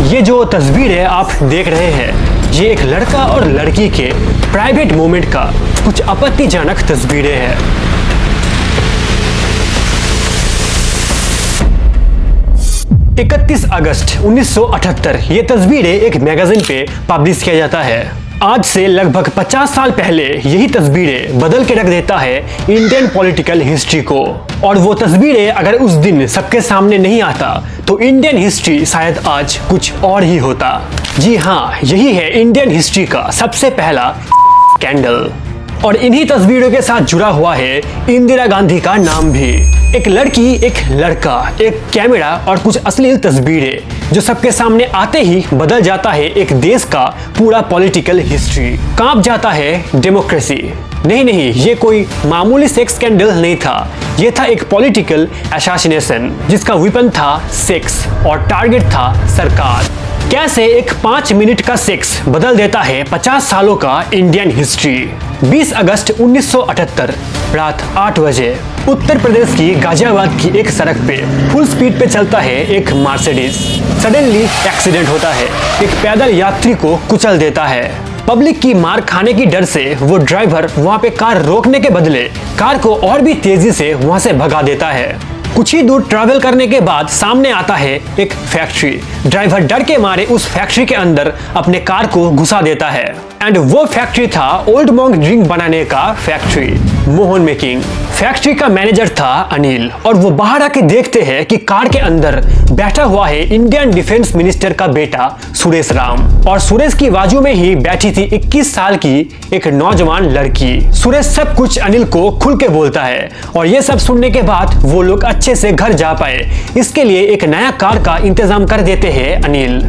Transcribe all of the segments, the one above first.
ये जो तस्वीरें आप देख रहे हैं, ये एक लड़का और लड़की के प्राइवेट मोमेंट का कुछ आपत्तिजनक तस्वीरें हैं। इकतीस अगस्त 1978 ये तस्वीरें एक मैगजीन पे पब्लिश किया जाता है। आज से लगभग 50 साल पहले यही तस्वीरें बदल के रख देता है इंडियन पॉलिटिकल हिस्ट्री को। और वो तस्वीरें अगर उस दिन सबके सामने नहीं आता तो इंडियन हिस्ट्री शायद आज कुछ और ही होता। जी हाँ, यही है इंडियन हिस्ट्री का सबसे पहला स्कैंडल। और इन्हीं तस्वीरों के साथ जुड़ा हुआ है इंदिरा गांधी का नाम भी। एक लड़की, एक लड़का, एक कैमरा और कुछ अश्लील तस्वीरें जो सबके सामने आते ही बदल जाता है एक देश का पूरा पॉलिटिकल हिस्ट्री। कांप जाता है डेमोक्रेसी। नहीं, ये कोई मामूली सेक्स स्कैंडल नहीं था, ये था एक पॉलिटिकल असैसिनेशन जिसका वेपन था सेक्स और टारगेट था सरकार। कैसे एक 5 मिनट का सेक्स बदल देता है 50 सालों का इंडियन हिस्ट्री। 20 अगस्त 1978 रात 8 बजे उत्तर प्रदेश की गाजियाबाद की एक सड़क पे फुल स्पीड पे चलता है एक मर्सिडीज। सडनली एक्सीडेंट होता है, एक पैदल यात्री को कुचल देता है। पब्लिक की मार खाने की डर से वो ड्राइवर वहाँ पे कार रोकने के बदले कार को और भी तेजी से वहाँ से भगा देता है। कुछ ही दूर ट्रैवल करने के बाद सामने आता है एक फैक्ट्री। ड्राइवर डर के मारे उस फैक्ट्री के अंदर अपने कार को घुसा देता है। एंड वो फैक्ट्री था ओल्ड मॉन्क ड्रिंक बनाने का फैक्ट्री, मोहन मेकिंग। फैक्ट्री का मैनेजर था अनिल। और वो बाहर आके देखते हैं कि कार के अंदर बैठा हुआ है इंडियन डिफेंस मिनिस्टर का बेटा सुरेश राम। और सुरेश की बाजू में ही बैठी थी 21 साल की एक नौजवान लड़की। सुरेश सब कुछ अनिल को खुल के बोलता है और ये सब सुनने के बाद वो लोग अच्छे से घर जा पाए इसके लिए एक नया कार का इंतजाम कर देते हैं अनिल।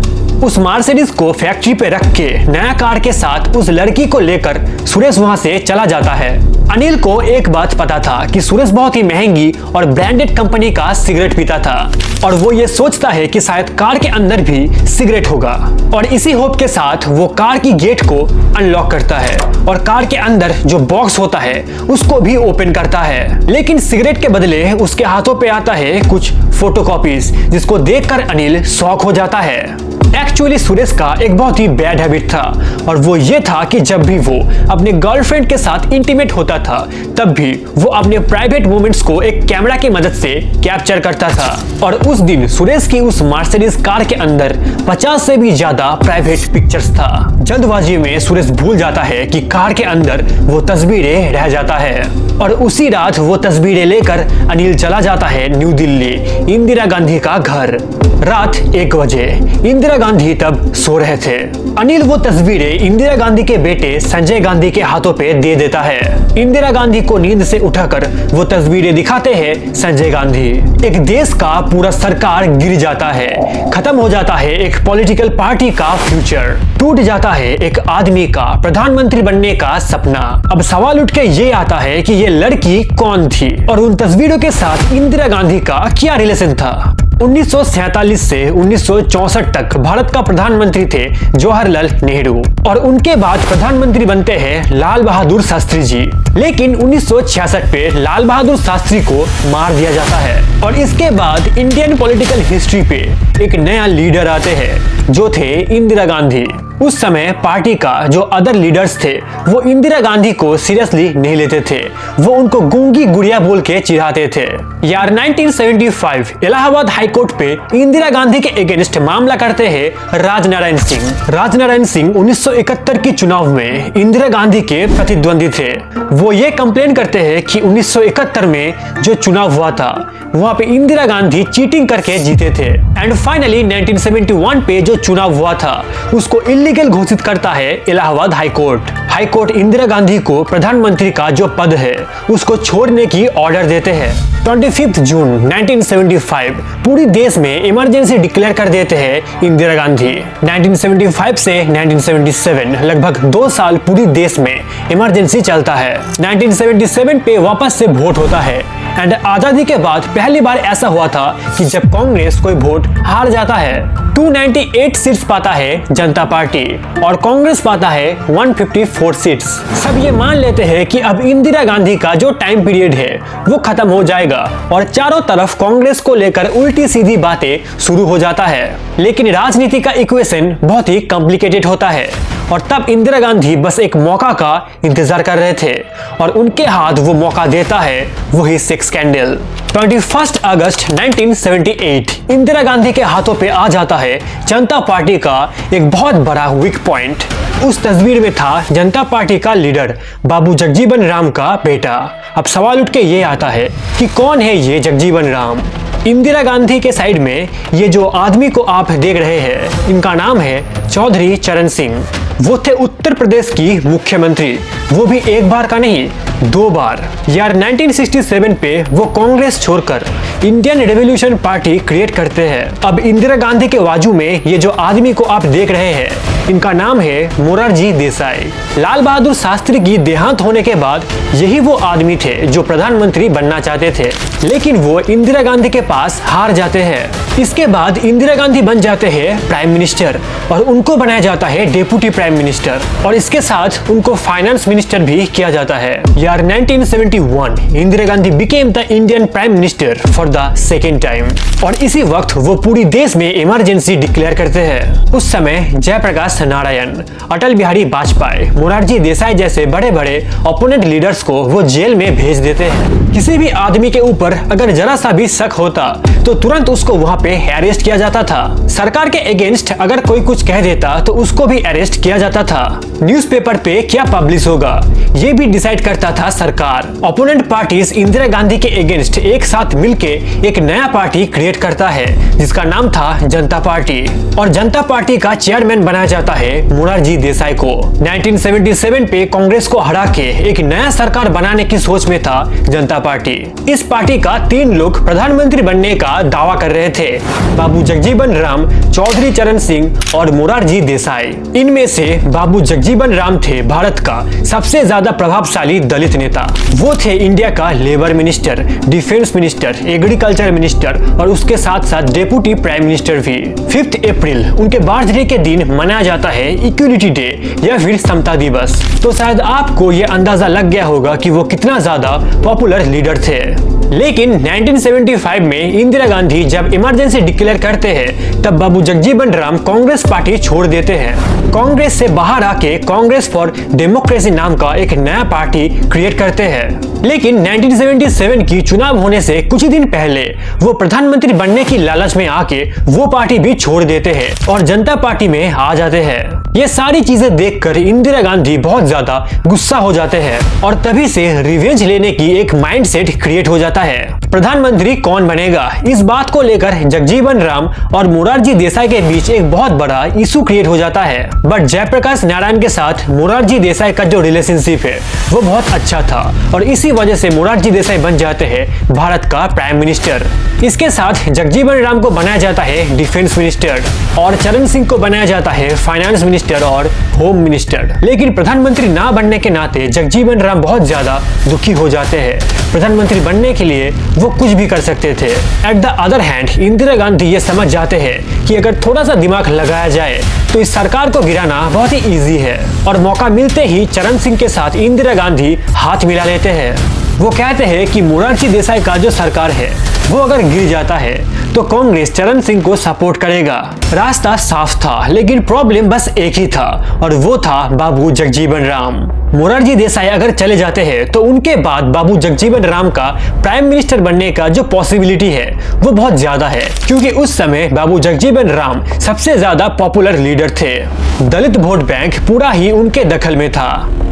उस मर्सिडीज को फैक्ट्री पे रख के नया कार के साथ उस लड़की को लेकर सुरेश वहां से चला जाता है। अनिल को एक बात पता था कि सुरेश बहुत ही महंगी और ब्रांडेड कंपनी का सिगरेट पीता था और वो ये सोचता है कि शायद कार के अंदर भी सिगरेट होगा। और इसी होप के साथ वो कार की गेट को अनलॉक करता है और कार के अंदर जो बॉक्स होता है उसको भी ओपन करता है। लेकिन सिगरेट के बदले उसके हाथों पे आता है कुछ फोटोकॉपीज जिसको देखकर अनिल शॉक हो जाता है। एक्चुअली सुरेश का एक बहुत ही बैड हैबिट था और वो ये था कि जब भी वो अपने गर्लफ्रेंड के साथ इंटीमेट होता था तब भी वो अपने प्राइवेट मोमेंट्स को एक कैमरा की मदद से कैप्चर करता था। और उस दिन सुरेश की उस मर्सिडीज कार के अंदर 50 से भी ज्यादा प्राइवेट पिक्चर्स था। जल्दबाजी में सुरेश भूल जाता है कि कार के अंदर वो तस्वीरें रह जाता है और उसी रात वो तस्वीरें लेकर अनिल चला जाता है न्यू दिल्ली इंदिरा गांधी का घर। रात 1 बजे इंदिरा गांधी तब सो रहे थे। अनिल वो तस्वीरें इंदिरा गांधी के बेटे संजय गांधी के हाथों पे दे देता है। इंदिरा गांधी को नींद से उठाकर वो तस्वीरें दिखाते हैं संजय गांधी। एक देश का पूरा सरकार गिर जाता है, खत्म हो जाता है एक पॉलिटिकल पार्टी का फ्यूचर, टूट जाता है एक आदमी का प्रधानमंत्री बनने का सपना। अब सवाल उठ के ये आता है कि ये लड़की कौन थी और उन तस्वीरों के साथ इंदिरा गांधी का क्या रिलेशन था। 1947 से 1964 तक भारत का प्रधानमंत्री थे जवाहरलाल नेहरू और उनके बाद प्रधानमंत्री बनते हैं लाल बहादुर शास्त्री जी। लेकिन 1966 पे लाल बहादुर शास्त्री को मार दिया जाता है और इसके बाद इंडियन पॉलिटिकल हिस्ट्री पे एक नया लीडर आते हैं जो थे इंदिरा गांधी। उस समय पार्टी का जो अदर लीडर्स थे वो इंदिरा गांधी को सीरियसली नहीं लेते थे, वो उनको गूंगी गुड़िया बोल के चिढ़ाते थे। यार 1975 इलाहाबाद हाई कोर्ट पे इंदिरा गांधी के अगेंस्ट मामला करते हैं राजनारायण सिंह। राजनारायण सिंह 1971 की चुनाव में इंदिरा गांधी के प्रतिद्वंदी थे। वो ये कंप्लेन करते हैं कि 1971 में जो चुनाव हुआ था वहां पे इंदिरा गांधी चीटिंग करके जीते थे। एंड फाइनली 1971 पे जो चुनाव हुआ था उसको इलीगल घोषित करता है Allahabad high court. High court Indira Gandhi को प्रधानमंत्री का जो पद है उसको छोड़ने की ऑर्डर देते हैं। 25 जून 1975 पूरी देश में इमरजेंसी डिक्लेयर कर देते हैं इंदिरा गांधी। 1975 से 1977 लगभग 2 साल पूरी देश में इमरजेंसी चलता है। 1977 पे वापस से वोट होता है एंड आजादी के बाद पहली बार ऐसा हुआ था कि जब कांग्रेस कोई वोट हार जाता है। 298 सीट्स पाता है जनता पार्टी और कांग्रेस पाता है 154 सीट्स। सब ये मान लेते हैं कि अब इंदिरा गांधी का जो टाइम पीरियड है वो खत्म हो जाएगा और चारों तरफ कांग्रेस को लेकर उल्टी सीधी बातें शुरू हो जाता है। लेकिन राजनीति का इक्वेशन बहुत ही कॉम्प्लिकेटेड होता है और तब इंदिरा गांधी बस एक मौका का इंतजार कर रहे थे और उनके हाथ वो मौका देता है वही सेक्स स्कैंडल। 21 अगस्त 1978 इंदिरा गांधी के हाथों पे आ जाता है जनता पार्टी का एक बहुत बड़ा वीक पॉइंट। उस तस्वीर में था जनता पार्टी का लीडर बाबू जगजीवन राम का बेटा। अब सवाल उठ के ये आता है कि कौन है ये जगजीवन राम। इंदिरा गांधी के साइड में ये जो आदमी को आप देख रहे हैं इनका नाम है चौधरी चरण सिंह। वो थे उत्तर प्रदेश की मुख्यमंत्री, वो भी एक बार का नहीं 2 बार। यार 1967 पे वो कांग्रेस छोड़कर इंडियन रेवोल्यूशन पार्टी क्रिएट करते हैं। अब इंदिरा गांधी के बाजू में ये जो आदमी को आप देख रहे हैं इनका नाम है मोरारजी देसाई। लाल बहादुर शास्त्री की देहांत होने के बाद यही वो आदमी थे जो प्रधानमंत्री बनना चाहते थे, लेकिन वो इंदिरा गांधी के पास हार जाते हैं। इसके बाद इंदिरा गांधी बन जाते हैं प्राइम मिनिस्टर और उनको बनाया जाता है डेप्यूटी प्राइम मिनिस्टर और इसके साथ उनको फाइनेंस मिनिस्टर भी किया जाता है। यार 1971 Indira Gandhi became the Indian prime minister for the second time और इसी वक्त वो पूरी देश में इमरजेंसी डिक्लेयर करते हैं। उस समय जयप्रकाश नारायण, अटल बिहारी वाजपेयी, मोरारजी देसाई जैसे बड़े बड़े ओपोनेंट लीडर्स को वो जेल में भेज देते हैं। किसी भी आदमी के ऊपर अगर जरा सा भी शक होता तो तुरंत उसको वहां पे अरेस्ट किया जाता था। सरकार के अगेंस्ट अगर कोई कुछ कह देता तो उसको भी अरेस्ट किया जाता था। न्यूज़पेपर पे क्या पब्लिश होगा ये भी डिसाइड करता था सरकार। ओपोनेंट पार्टीज इंदिरा गांधी के अगेंस्ट एक साथ मिलके एक नया पार्टी क्रिएट करता है जिसका नाम था जनता पार्टी और जनता पार्टी का चेयरमैन बनाया जाता है मोरारजी देसाई को। 1977 पे कांग्रेस को हरा के एक नया सरकार बनाने की सोच में था जनता पार्टी। इस पार्टी का 3 लोग प्रधानमंत्री बनने का दावा कर रहे थे, बाबू जगजीवन राम, चौधरी चरण सिंह और मोरारजी देसाई। इनमें से बाबू जगजीवन राम थे भारत का सबसे ज्यादा प्रभावशाली दलित नेता। वो थे इंडिया का labour minister, defence minister, agriculture minister और उसके साथ साथ डेप्यूटी प्राइम मिनिस्टर भी। 5 अप्रैल उनके बर्थडे के दिन मनाया जाता है इक्वलिटी डे या फिर समता दिवस। तो शायद आपको ये अंदाजा लग गया होगा कि वो कितना ज्यादा पॉपुलर लीडर थे। लेकिन 1975 में इंदिरा गांधी जब इमरजेंसी डिक्लेयर करते हैं तब बाबू जगजीवन राम कांग्रेस पार्टी छोड़ देते हैं। कांग्रेस से बाहर आके कांग्रेस फॉर डेमोक्रेसी नाम का एक नया पार्टी क्रिएट करते हैं। लेकिन 1977 की चुनाव होने से कुछ ही दिन पहले वो प्रधानमंत्री बनने की लालच में आके वो पार्टी भी छोड़ देते हैं और जनता पार्टी में आ जाते हैं। ये सारी चीजें देखकर इंदिरा गांधी बहुत ज्यादा गुस्सा हो जाते हैं और तभी से रिवेंज लेने की एक माइंडसेट क्रिएट हो जाता है। प्रधानमंत्री कौन बनेगा इस बात को लेकर जगजीवन राम और मोरारजी देसाई के बीच एक बहुत बड़ा इशू क्रिएट हो जाता है। बट जयप्रकाश नारायण के साथ मोरारजी देसाई का जो रिलेशनशिप है वो बहुत अच्छा था और इसी वजह से मोरारजी देसाई बन जाते हैं भारत का प्राइम मिनिस्टर। इसके साथ जगजीवन राम को बनाया जाता है डिफेंस मिनिस्टर और चरण सिंह को बनाया जाता है फाइनेंस मिनिस्टर और होम मिनिस्टर। लेकिन प्रधानमंत्री ना बनने के नाते जगजीवन राम बहुत ज्यादा दुखी हो जाते हैं। प्रधानमंत्री बनने के लिए वो कुछ भी कर सकते थे। At the other hand Indira Gandhi ये समझ जाते हैं कि अगर थोड़ा सा दिमाग लगाया जाए तो इस सरकार को गिराना बहुत ही इजी है और मौका मिलते ही चरण सिंह के साथ इंदिरा गांधी हाथ मिला लेते हैं। वो कहते हैं कि मोरारजी देसाई का जो सरकार है वो अगर गिर जाता है तो कांग्रेस चरण सिंह को सपोर्ट करेगा। रास्ता साफ था लेकिन प्रॉब्लम बस एक ही था और वो था बाबू जगजीवन राम। मोरारजी देसाई अगर चले जाते हैं तो उनके बाद बाबू जगजीवन राम का प्राइम मिनिस्टर बनने का जो पॉसिबिलिटी है वो बहुत ज्यादा है क्योंकि उस समय बाबू जगजीवन राम सबसे ज्यादा पॉपुलर लीडर थे। दलित वोट बैंक पूरा ही उनके दखल में था।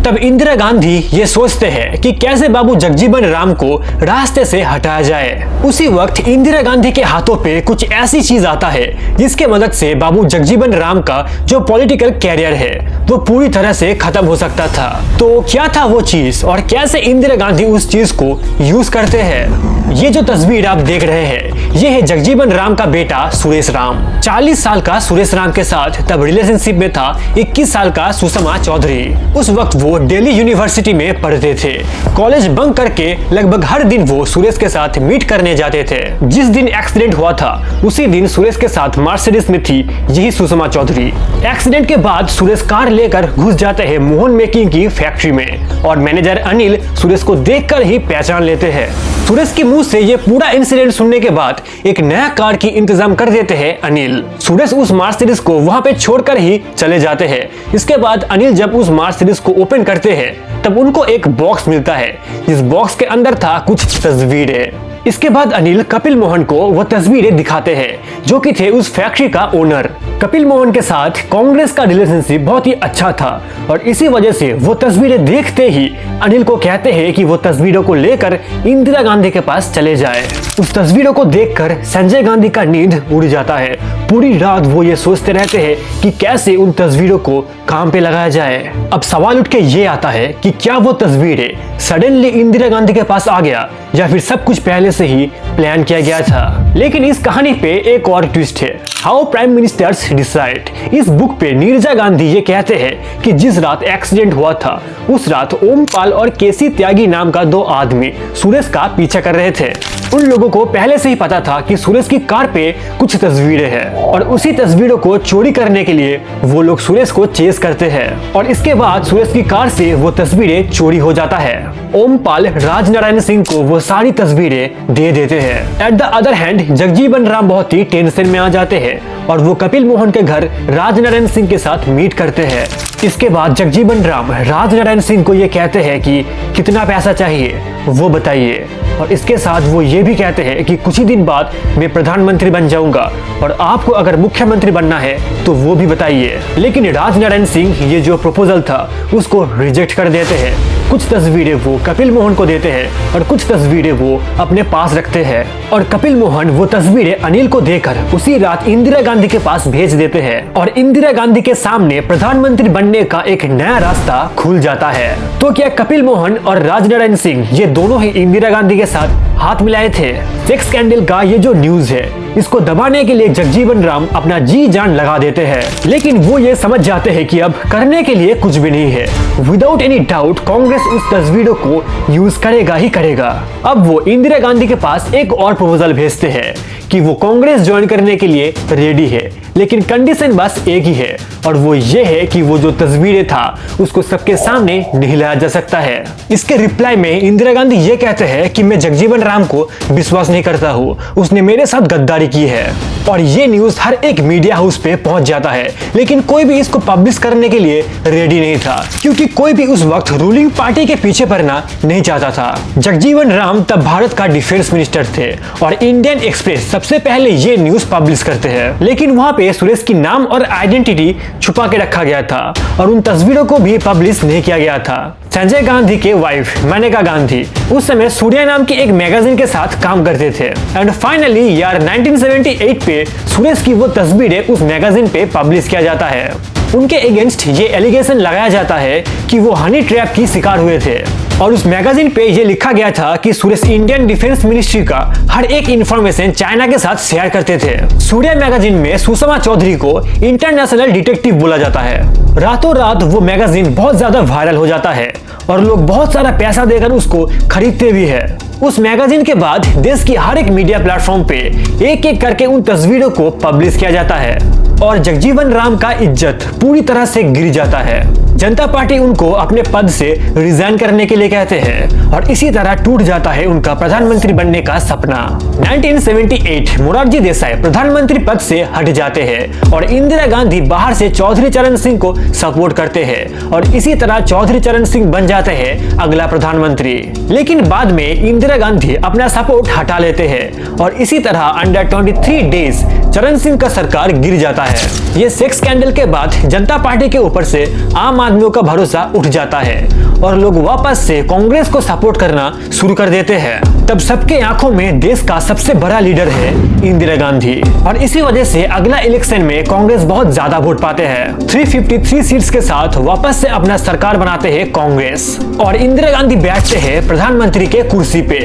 तब इंदिरा गांधी ये सोचते हैं कि कैसे बाबू जगजीवन राम को रास्ते से हटाया जाए। उसी वक्त इंदिरा गांधी के हाथों पे कुछ ऐसी चीज आता है जिसके मदद से बाबू जगजीवन राम का जो पॉलिटिकल कैरियर है वो पूरी तरह से खत्म हो सकता था। तो क्या था वो चीज और कैसे इंदिरा गांधी उस चीज को यूज करते हैं? ये जो तस्वीर आप देख रहे हैं ये है जगजीवन राम का बेटा सुरेश राम। 40 साल का सुरेश राम के साथ तब रिलेशनशिप में था 21 साल का सुषमा चौधरी। उस वक्त वो दिल्ली यूनिवर्सिटी में पढ़ते थे। कॉलेज बंक करके लगभग हर दिन वो सुरेश के साथ मीट करने जाते थे। जिस दिन एक्सीडेंट हुआ था उसी दिन सुरेश के साथ मर्सिडीज में थी यही सुषमा चौधरी। एक्सीडेंट के बाद सुरेश कार लेकर घुस जाते हैं मोहन मेकिंग की फैक्ट्री में और मैनेजर अनिल सुरेश को देखकर ही पहचान लेते हैं। सुरेश के मुंह से ये पूरा इंसिडेंट सुनने के बाद एक नया कार की इंतजाम कर देते हैं अनिल। सुरेश उस मर्सिडीज को वहां पे छोड़कर ही चले जाते हैं। इसके बाद अनिल जब उस मर्सिडीज को ओपन करते हैं तब उनको एक बॉक्स मिलता है जिस बॉक्स के अंदर था कुछ तस्वीरें। इसके बाद अनिल कपिल मोहन को वो तस्वीरें दिखाते हैं जो कि थे उस फैक्ट्री का ओनर। कपिल मोहन के साथ कांग्रेस का रिलेशनशिप बहुत ही अच्छा था और इसी वजह से वो तस्वीरें देखते ही अनिल को कहते हैं कि वो तस्वीरों को लेकर इंदिरा गांधी के पास चले जाए। उस तस्वीरों को देखकर संजय गांधी का नींद उड़ जाता है। पूरी रात वो ये सोचते रहते हैं कि कैसे उन तस्वीरों को काम पे लगाया जाए। अब सवाल उठ के ये आता है कि क्या वो तस्वीरें सडनली इंदिरा गांधी के पास आ गया या फिर सब कुछ पहले से ही प्लान किया गया था। लेकिन इस कहानी पे एक और ट्विस्ट है, हाउ प्राइम मिनिस्टर्स डिसाइड। इस बुक पे नीरजा गांधी ये कहते हैं कि जिस रात एक्सीडेंट हुआ था उस रात ओमपाल और केसी त्यागी नाम का 2 आदमी सुरेश का पीछा कर रहे थे। उन लोगों को पहले से ही पता था कि सुरेश की कार पे कुछ तस्वीरें हैं और उसी तस्वीरों को चोरी करने के लिए वो लोग सुरेश को चेस करते हैं और इसके बाद सुरेश की कार से वो तस्वीरें चोरी हो जाता है। ओमपाल राजनारायण सिंह को वो सारी तस्वीरें दे देते हैं। At the other hand Jagjivan Ram बहुत ही टेंशन में आ जाते हैं और वो कपिल मोहन के घर राजनारायण सिंह के साथ मीट करते हैं। इसके बाद जगजीवन राम राजनारायण सिंह को ये कहते हैं कि कितना पैसा चाहिए वो बताइए और इसके साथ वो ये भी कहते हैं कि कुछ ही दिन बाद मैं प्रधानमंत्री बन जाऊंगा और आपको अगर मुख्यमंत्री बनना है तो वो भी बताइए। लेकिन राजनारायण सिंह ये जो प्रपोजल था उसको रिजेक्ट कर देते हैं। कुछ तस्वीरें वो कपिल मोहन को देते हैं और कुछ तस्वीरें वो अपने पास रखते हैं और कपिल मोहन वो तस्वीरें अनिल को देकर उसी रात इंदिरा गांधी के पास भेज देते हैं और इंदिरा गांधी के सामने प्रधानमंत्री बनने का एक नया रास्ता खुल जाता है। तो क्या कपिल मोहन और राजनारायण सिंह ये दोनों ही इंदिरा गांधी के साथ हाथ मिलाए थे? सेक्स स्कैंडल का ये जो न्यूज है इसको दबाने के लिए जगजीवन राम अपना जी जान लगा देते हैं, लेकिन वो ये समझ जाते हैं कि अब करने के लिए कुछ भी नहीं है। विदाउट एनी डाउट कांग्रेस उस तस्वीरों को यूज करेगा ही करेगा। अब वो इंदिरा गांधी के पास एक और प्रपोजल भेजते हैं कि वो कांग्रेस ज्वाइन करने के लिए रेडी है, लेकिन कंडीशन बस एक ही है और वो ये है कि वो जो तस्वीरें था उसको सबके सामने नहीं लाया जा सकता है। इसके रिप्लाई में इंदिरा गांधी ये कहते हैं कि मैं जगजीवन राम को विश्वास नहीं करता हूँ, उसने मेरे साथ गद्दारी की है। और ये न्यूज हर एक मीडिया हाउस पे पहुंच जाता है, लेकिन कोई भी इसको पब्लिश करने के लिए रेडी नहीं था क्योंकि कोई भी उस वक्त रूलिंग पार्टी के पीछे पड़ना नहीं चाहता था। जगजीवन राम तब भारत का डिफेंस मिनिस्टर थे और इंडियन एक्सप्रेस सबसे पहले ये न्यूज पब्लिश करते हैं, लेकिन वहां पे सुरेश की नाम और आइडेंटिटी छुपा के रखा गया था और उन तस्वीरों को भी पब्लिश नहीं किया गया था। संजय गांधी के वाइफ मेनका गांधी उस समय सूर्या नाम की एक मैगजीन के साथ काम करते थे एंड फाइनली यार 1978 पे सुरेश की वो तस्वीरें उस मैगजीन पे पब्लिश किया जाता है। उनके अगेंस्ट ये एलिगेशन लगाया जाता है कि वो हनी ट्रैप की शिकार हुए थे और उस मैगजीन पे ये लिखा गया था कि सुरेश इंडियन डिफेंस मिनिस्ट्री का हर एक इंफॉर्मेशन चाइना के साथ शेयर करते थे। सूर्या मैगजीन में सुषमा चौधरी को इंटरनेशनल डिटेक्टिव बोला जाता है। रातों रात वो मैगजीन बहुत ज्यादा वायरल हो जाता है और लोग बहुत सारा पैसा देकर उसको खरीदते भी है। उस मैगजीन के बाद देश की हर एक मीडिया प्लेटफॉर्म पे एक एक करके उन तस्वीरों को पब्लिश किया जाता है और जगजीवन राम का इज्जत पूरी तरह से गिर जाता है। जनता पार्टी उनको अपने पद से रिजाइन करने के लिए कहते हैं और इसी तरह टूट जाता है उनका प्रधानमंत्री बनने का सपना। 1978 मोरारजी देसाई प्रधानमंत्री पद से हट जाते हैं और इंदिरा गांधी बाहर से चौधरी चरण सिंह को सपोर्ट करते हैं और इसी तरह चौधरी चरण सिंह बन जाते हैं अगला प्रधानमंत्री। लेकिन बाद में इंदिरा गांधी अपना सपोर्ट हटा लेते हैं और इसी तरह अंडर 23 डेज चरण सिंह का सरकार गिर जाता है। ये सेक्स स्कैंडल के बाद जनता पार्टी के ऊपर से आम आदमियों का भरोसा उठ जाता है और लोग वापस से कांग्रेस को सपोर्ट करना शुरू कर देते हैं। तब सबके आंखों में देश का सबसे बड़ा लीडर है इंदिरा गांधी, और इसी वजह से अगला इलेक्शन में कांग्रेस बहुत ज्यादा वोट पाते हैं। 353 सीट्स के साथ वापस से अपना सरकार बनाते हैं कांग्रेस, और इंदिरा गांधी बैठते हैं प्रधानमंत्री के कुर्सी पे।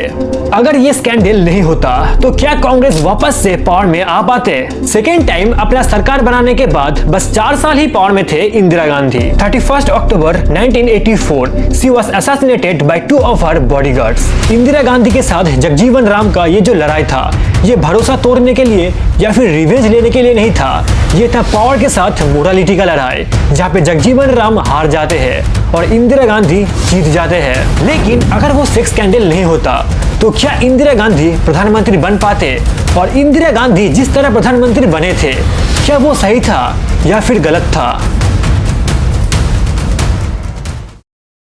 अगर ये स्कैंडल नहीं होता तो क्या कांग्रेस वापस से पावर में आ पाते? सेकेंड टाइम अपना सरकार बनाने के बाद बस 4 साल ही पावर में थे इंदिरा गांधी। 31 अक्टूबर 1984 she was assassinated bye 2 of her bodyguards. Indira Gandhi के साथ जगजीवन राम का ये जो लड़ाई था, ये भरोसा तोड़ने के लिए या फिर रिवेंज लेने के लिए नहीं था, ये था पावर के साथ मोरालिटी का लड़ाई, जहाँ पे जगजीवन राम हार जाते हैं और इंदिरा गांधी जीत जाते हैं। लेकिन अगर वो सेक्स स्कैंडल नहीं होता तो क्या इंदिरा गांधी प्रधानमंत्री बन पाते? और इंदिरा गांधी जिस तरह प्रधानमंत्री बने थे, क्या वो सही था या फिर गलत था?